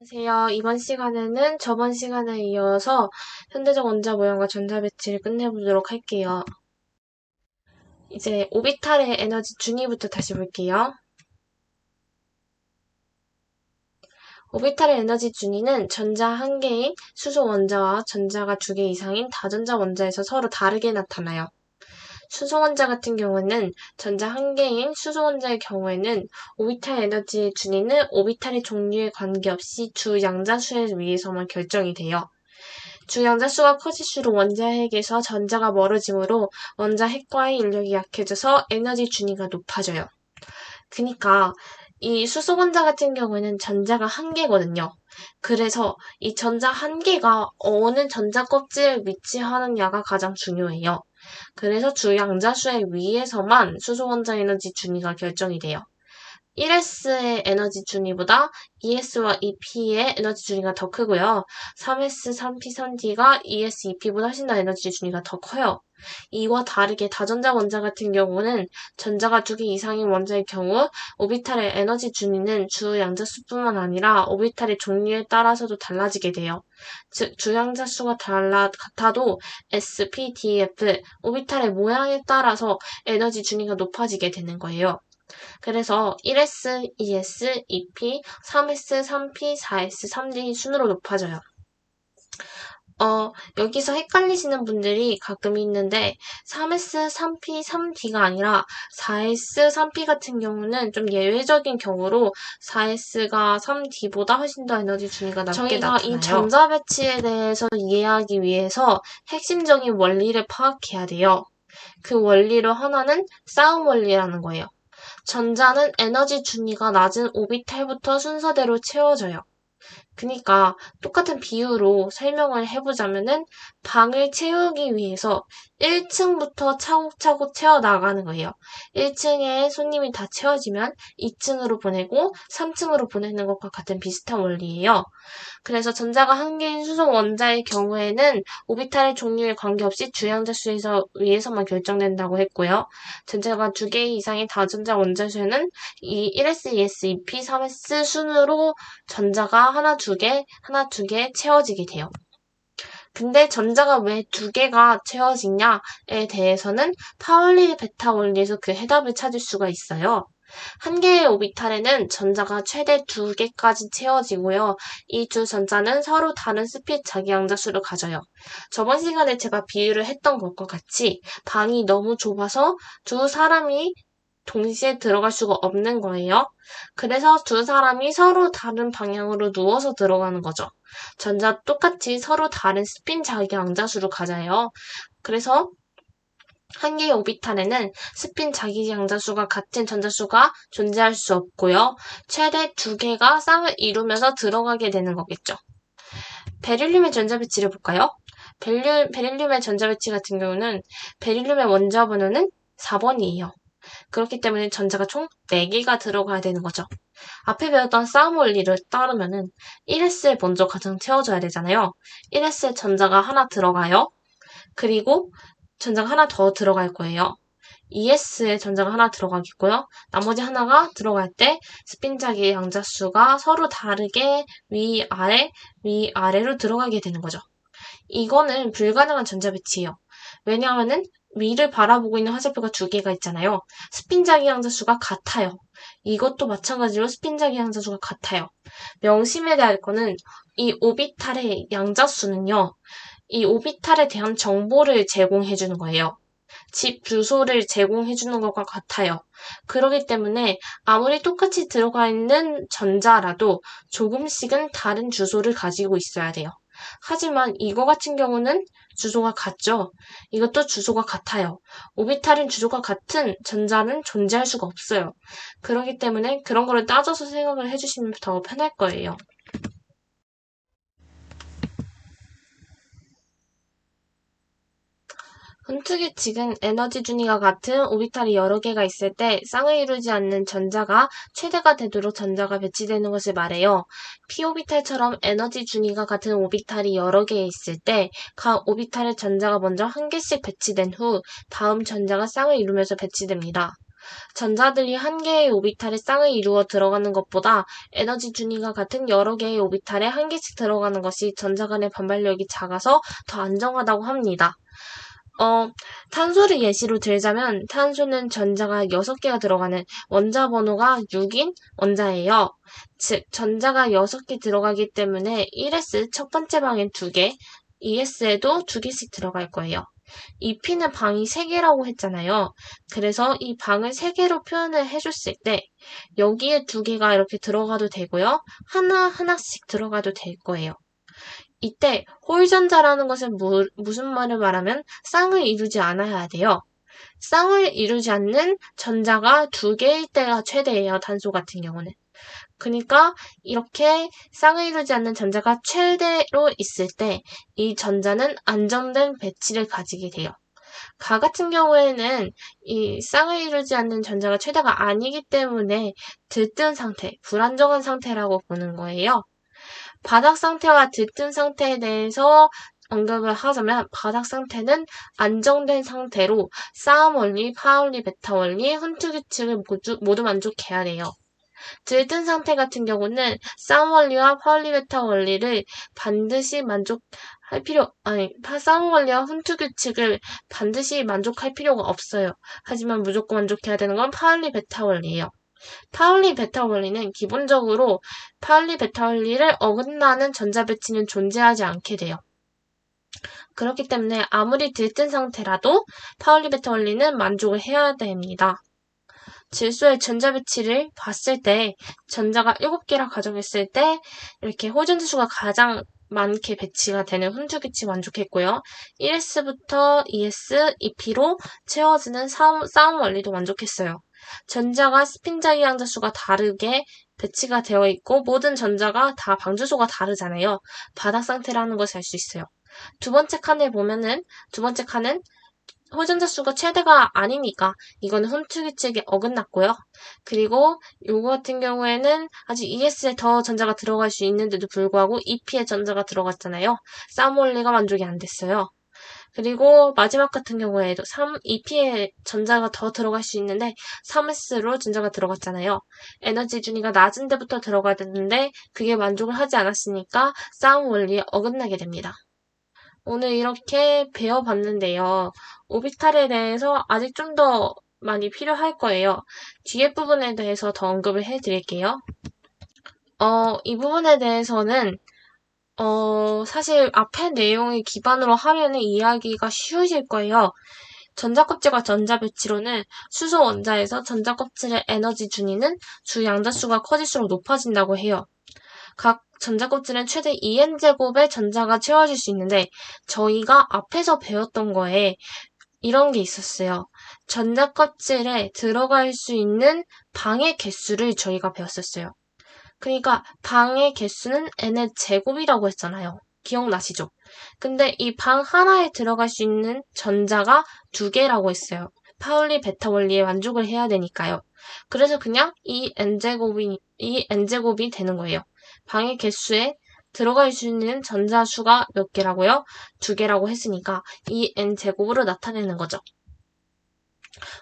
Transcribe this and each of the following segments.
안녕하세요. 이번 시간에는 저번 시간에 이어서 현대적 원자 모형과 전자 배치를 끝내보도록 할게요. 이제 오비탈의 에너지 준위부터 다시 볼게요. 오비탈의 에너지 준위는 전자 한 개인 수소 원자와 전자가 두 개 이상인 다전자 원자에서 서로 다르게 나타나요. 수소 원자 같은 경우는 전자 한 개인 수소 원자의 경우에는 오비탈 에너지의 준위는 오비탈의 종류에 관계없이 주 양자수에 의해서만 결정이 돼요. 주 양자수가 커질수록 원자 핵에서 전자가 멀어지므로 원자 핵과의 인력이 약해져서 에너지 준위가 높아져요. 그러니까 이 수소 원자 같은 경우에는 전자가 한 개거든요. 그래서 이 전자 한 개가 어느 전자 껍질에 위치하느냐가 가장 중요해요. 그래서 주 양자수에 의해서만 수소 원자 에너지 준위가 결정이 돼요. 1S의 에너지 준위보다 2S와 2P의 에너지 준위가 더 크고요. 3S, 3P, 3D가 2S, 2P보다 훨씬 더 에너지 준위가 더 커요. 이와 다르게 다전자 원자 같은 경우는 전자가 두 개 이상인 원자의 경우 오비탈의 에너지 준위는 주 양자수뿐만 아니라 오비탈의 종류에 따라서도 달라지게 돼요. 즉, 주 양자수가 같아도 S, P, D, F, 오비탈의 모양에 따라서 에너지 준위가 높아지게 되는 거예요. 그래서 1S, 2S, 2P, 3S, 3P, 4S, 3D 순으로 높아져요. 여기서 헷갈리시는 분들이 가끔 있는데 3S, 3P, 3D가 아니라 4S, 3P 같은 경우는 좀 예외적인 경우로 4S가 3D보다 훨씬 더 에너지 준위가 낮게 나타나요. 저희가 이 전자 배치에 대해서 이해하기 위해서 핵심적인 원리를 파악해야 돼요. 그 원리로 하나는 싸움 원리라는 거예요. 전자는 에너지 준위가 낮은 오비탈부터 순서대로 채워져요. 그러니까 똑같은 비유로 설명을 해보자면은 방을 채우기 위해서 1층부터 차곡차곡 채워나가는 거예요. 1층에 손님이 다 채워지면 2층으로 보내고 3층으로 보내는 것과 같은 비슷한 원리예요. 그래서 전자가 한 개인 수소 원자의 경우에는 오비탈의 종류에 관계없이 주양자 수에서 의해서만 결정된다고 했고요. 전자가 두 개 이상의 다전자 원자수에는 이 1s, 2s, 2p, 3s 순으로 전자가 하나, 두 개 채워지게 돼요. 근데 전자가 왜 두 개가 채워지냐에 대해서는 파울리 베타 원리에서 그 해답을 찾을 수가 있어요. 한 개의 오비탈에는 전자가 최대 두 개까지 채워지고요. 이 두 전자는 서로 다른 스피드 자기양자수를 가져요. 저번 시간에 제가 비유를 했던 것과 같이 방이 너무 좁아서 두 사람이 동시에 들어갈 수가 없는 거예요. 그래서 두 사람이 서로 다른 방향으로 누워서 들어가는 거죠. 전자 똑같이 서로 다른 스핀 자기양자수를 가져요. 그래서 한 개의 오비탈에는 스핀 자기양자수가 같은 전자수가 존재할 수 없고요. 최대 두 개가 쌍을 이루면서 들어가게 되는 거겠죠. 베릴륨의 전자배치를 볼까요? 베릴륨의 전자배치 같은 경우는 베릴륨의 원자 번호는 4번이에요. 그렇기 때문에 전자가 총 4개가 들어가야 되는 거죠. 앞에 배웠던 싸움 원리를 따르면은 1S에 먼저 가장 채워줘야 되잖아요. 1S에 전자가 하나 들어가요. 그리고 전자가 하나 더 들어갈 거예요. 2S에 전자가 하나 들어가겠고요. 나머지 하나가 들어갈 때 스핀자기의 양자수가 서로 다르게 위아래로 들어가게 되는 거죠. 이거는 불가능한 전자 배치예요. 왜냐하면은 위를 바라보고 있는 화살표가 두 개가 있잖아요. 스핀자기 양자수가 같아요. 이것도 마찬가지로 스핀자기 양자수가 같아요. 명심해야 할 거는 이 오비탈의 양자수는요. 이 오비탈에 대한 정보를 제공해주는 거예요. 집 주소를 제공해주는 것과 같아요. 그렇기 때문에 아무리 똑같이 들어가 있는 전자라도 조금씩은 다른 주소를 가지고 있어야 돼요. 하지만 이거 같은 경우는 주소가 같죠. 이것도 주소가 같아요. 오비탈인 주소가 같은 전자는 존재할 수가 없어요. 그렇기 때문에 그런 거를 따져서 생각을 해주시면 더 편할 거예요. 훈트 규칙은 에너지 준위가 같은 오비탈이 여러 개가 있을 때 쌍을 이루지 않는 전자가 최대가 되도록 전자가 배치되는 것을 말해요. p-오비탈처럼 에너지 준위가 같은 오비탈이 여러 개 있을 때 각 오비탈의 전자가 먼저 한 개씩 배치된 후 다음 전자가 쌍을 이루면서 배치됩니다. 전자들이 한 개의 오비탈에 쌍을 이루어 들어가는 것보다 에너지 준위가 같은 여러 개의 오비탈에 한 개씩 들어가는 것이 전자 간의 반발력이 작아서 더 안정하다고 합니다. 탄소를 예시로 들자면 탄소는 전자가 6개가 들어가는 원자 번호가 6인 원자예요. 즉, 전자가 6개 들어가기 때문에 1s 첫 번째 방에 2개, 2s에도 2개씩 들어갈 거예요. 이 P는 방이 3개라고 했잖아요. 그래서 이 방을 3개로 표현을 해줬을 때 여기에 2개가 이렇게 들어가도 되고요. 하나씩 들어가도 될 거예요. 이때 홀전자라는 것은 무슨 말을 말하면 쌍을 이루지 않아야 돼요. 쌍을 이루지 않는 전자가 2개일 때가 최대예요. 탄소 같은 경우는. 그러니까 이렇게 쌍을 이루지 않는 전자가 최대로 있을 때 이 전자는 안정된 배치를 가지게 돼요. 가 같은 경우에는 이 쌍을 이루지 않는 전자가 최대가 아니기 때문에 들뜬 상태, 불안정한 상태라고 보는 거예요. 바닥 상태와 들뜬 상태에 대해서 언급을 하자면 바닥 상태는 안정된 상태로 싸움 원리, 파울리, 베타 원리, 훈트 규칙을 모두 만족해야 돼요. 들뜬 상태 같은 경우는 싸움 원리와 파울리 베타 원리를 반드시 싸움 원리와 훈트 규칙을 반드시 만족할 필요가 없어요. 하지만 무조건 만족해야 되는 건 파울리 베타 원리예요. 파울리 베타 원리는 기본적으로 파울리 베타 원리를 어긋나는 전자 배치는 존재하지 않게 돼요. 그렇기 때문에 아무리 들뜬 상태라도 파울리 베타 원리는 만족을 해야 됩니다. 질소의 전자 배치를 봤을 때 전자가 7개라 가정했을 때 이렇게 홀전자 수가 가장 많게 배치가 되는 훈트 규칙 만족했고요. 1s부터 2s, 2p로 채워지는 싸움 원리도 만족했어요. 전자가 스핀 자기양자 수가 다르게 배치가 되어 있고 모든 전자가 다 방주소가 다르잖아요. 바닥 상태라는 것을 알 수 있어요. 두 번째 칸을 보면은 두 번째 칸은 홀전자 수가 최대가 아니니까 이거는 훈트 규칙에 어긋났고요. 그리고 요거 같은 경우에는 아직 ES에 더 전자가 들어갈 수 있는데도 불구하고 EP에 전자가 들어갔잖아요. 싸움 원리가 만족이 안 됐어요. 그리고 마지막 같은 경우에도 2P에 전자가 더 들어갈 수 있는데 3S로 전자가 들어갔잖아요. 에너지 준위가 낮은 데부터 들어가야 되는데 그게 만족을 하지 않았으니까 싸움 원리에 어긋나게 됩니다. 오늘 이렇게 배워봤는데요. 오비탈에 대해서 아직 좀 더 많이 필요할 거예요. 뒤에 부분에 대해서 더 언급을 해드릴게요. 이 부분에 대해서는 사실 앞의 내용을 기반으로 하면은 이해하기가 쉬우실 거예요. 전자껍질과 전자 배치로는 수소 원자에서 전자껍질의 에너지 준위는 주 양자수가 커질수록 높아진다고 해요. 각 전자껍질은 최대 2n제곱의 전자가 채워질 수 있는데 저희가 앞에서 배웠던 거에 이런 게 있었어요. 전자껍질에 들어갈 수 있는 방의 개수를 저희가 배웠었어요. 그러니까 방의 개수는 n의 제곱이라고 했잖아요. 기억나시죠? 근데 이 방 하나에 들어갈 수 있는 전자가 2개라고 했어요. 파울리 베타 원리에 만족을 해야 되니까요. 그래서 그냥 이 n제곱이 되는 거예요. 방의 개수에 들어갈 수 있는 전자 수가 몇 개라고요? 2개라고 했으니까 이 n제곱으로 나타내는 거죠.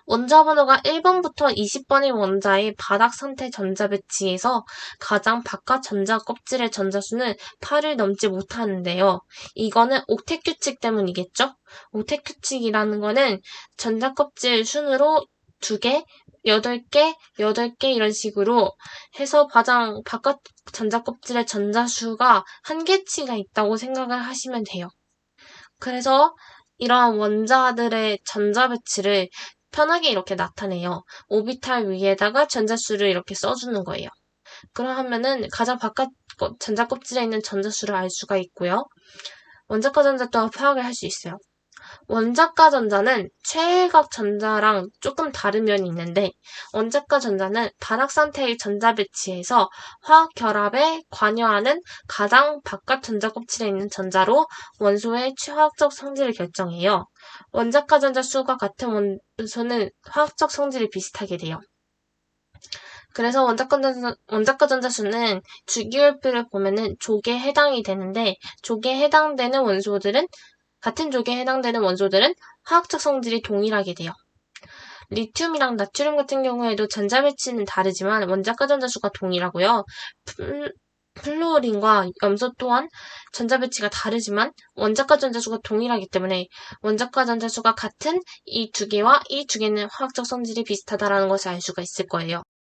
원자 번호가 1번부터 20번인 원자의 바닥 상태 전자 배치에서 가장 바깥 전자 껍질의 전자수는 8을 넘지 못하는데요. 이거는 옥텟 규칙 때문이겠죠? 옥텟 규칙이라는 거는 전자 껍질 순으로 2개, 8개, 8개 이런 식으로 해서 가장 바깥 전자 껍질의 전자수가 한계치가 있다고 생각을 하시면 돼요. 그래서 이러한 원자들의 전자 배치를 편하게 이렇게 나타내요. 오비탈 위에다가 전자수를 이렇게 써주는 거예요. 그러면은 가장 바깥 전자 껍질에 있는 전자수를 알 수가 있고요. 원자과 전자 또한 파악을 할 수 있어요. 원자과 전자는 최외각 전자랑 조금 다른 면이 있는데 원자과 전자는 바닥 상태의 전자 배치에서 화학 결합에 관여하는 가장 바깥 전자 껍질에 있는 전자로 원소의 화학적 성질을 결정해요. 원자과 전자 수가 같은 원소는 화학적 성질이 비슷하게 돼요. 그래서 원자과 전자 수는 주기율표를 보면은 족에 해당이 되는데 족에 해당되는 원소들은 같은 족에 해당되는 원소들은 화학적 성질이 동일하게 돼요. 리튬이랑 나트륨 같은 경우에도 전자 배치는 다르지만 원자과 전자수가 동일하고요. 플루오린과 염소 또한 전자 배치가 다르지만 원자과 전자수가 동일하기 때문에 원자과 전자수가 같은 이 두 개와 이 두 개는 화학적 성질이 비슷하다라는 것을 알 수가 있을 거예요.